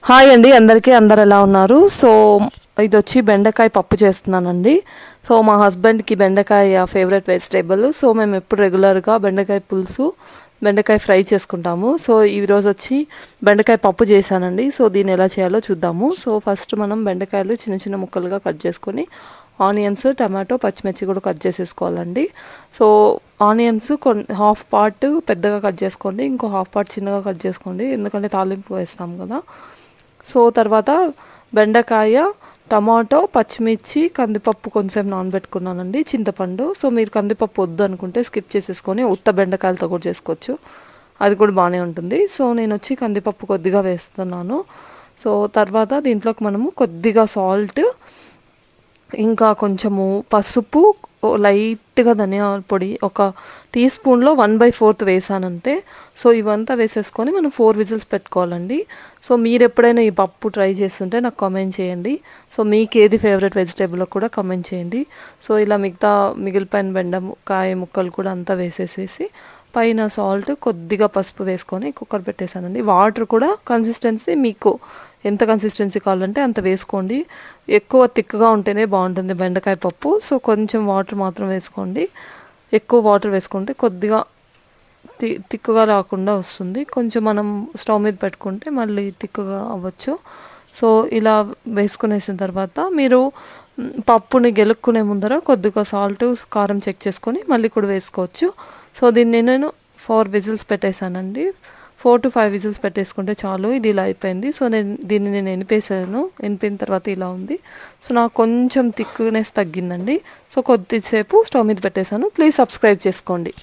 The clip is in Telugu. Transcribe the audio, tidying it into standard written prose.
హాయ్ అండి అందరికీ అందరు ఎలా ఉన్నారు. సో ఇది వచ్చి బెండకాయ పప్పు చేస్తున్నానండి. సో మా హస్బెండ్కి బెండకాయ ఫేవరెట్ వెజిటేబుల్. సో మేము ఎప్పుడు రెగ్యులర్గా బెండకాయ పులుసు బెండకాయ ఫ్రై చేసుకుంటాము. సో ఈరోజు వచ్చి బెండకాయ పప్పు చేశానండి. సో దీన్ని ఎలా చేయాలో చూద్దాము. సో ఫస్ట్ మనం బెండకాయలు చిన్న చిన్న ముక్కలుగా కట్ చేసుకొని ఆనియన్స్, టమాటో, పచ్చిమిర్చి కూడా కట్ చేసేసుకోవాలండి. సో ఆనియన్స్ హాఫ్ పార్ట్ పెద్దగా కట్ చేసుకోండి, ఇంకో హాఫ్ పార్ట్ చిన్నగా కట్ చేసుకోండి, ఎందుకంటే తాలింపు వేస్తాం కదా. సో తర్వాత బెండకాయ, టమాటో, పచ్చిమిర్చి, కందిపప్పు కొంచెం నానబెట్టుకున్నానండి, చింతపండు. సో మీరు కందిపప్పు వద్దు అనుకుంటే స్కిప్ చేసేసుకొని ఉత్త బెండకాయలతో కూడా చేసుకోవచ్చు, అది కూడా బాగానే ఉంటుంది. సో నేను వచ్చి కందిపప్పు కొద్దిగా వేస్తున్నాను. సో తర్వాత దీంట్లోకి మనము కొద్దిగా సాల్ట్, ఇంకా కొంచెము పసుపు, లైట్గా ధనియాల పొడి ఒక టీ స్పూన్లో 1/4 వేసానంతే. సో ఇవంతా వేసేసుకొని మనం 4 విజిల్స్ పెట్టుకోవాలండి. సో మీరు ఎప్పుడైనా ఈ పప్పు ట్రై చేస్తుంటే నాకు కామెంట్ చేయండి. సో మీకు ఏది ఫేవరెట్ వెజిటేబుల్ కూడా కామెంట్ చేయండి. సో ఇలా మిగిలిపోయిన బెండకాయ ముక్కలు కూడా అంతా వేసేసేసి పైన సాల్ట్, కొద్దిగా పసుపు వేసుకొని కుక్కర్ పెట్టేశానండి. వాటర్ కూడా కన్సిస్టెన్సీ మీకు ఎంత కన్సిస్టెన్సీ కావాలంటే అంత వేసుకోండి. ఎక్కువ థిక్గా ఉంటేనే బాగుంటుంది బెండకాయ పప్పు. సో కొంచెం వాటర్ మాత్రం వేసుకోండి. ఎక్కువ వాటర్ వేసుకుంటే కొద్దిగా థిక్గా రాకుండా వస్తుంది. కొంచెం మనం స్టవ్ మీద పెట్టుకుంటే మళ్ళీ థిక్గా అవ్వచ్చు. సో ఇలా వేసుకునేసిన తర్వాత మీరు పప్పుని గెలుక్కునే ముందర కొద్దిగా సాల్ట్, కారం చెక్ చేసుకొని మళ్ళీ కూడా వేసుకోవచ్చు. సో దీన్ని నేను 4 విజిల్స్ పెట్టేశానండి. 4 to 5 విజిల్స్ పెట్టేసుకుంటే చాలు. ఇది ఇలా అయిపోయింది. సో నేను ఎనిపేసాను. ఎనిపిన తర్వాత ఇలా ఉంది. సో నాకు కొంచెం థిక్నెస్ తగ్గిందండి. సో కొద్దిసేపు స్టవ్ మీద పెట్టేశాను. ప్లీజ్ సబ్స్క్రైబ్ చేసుకోండి.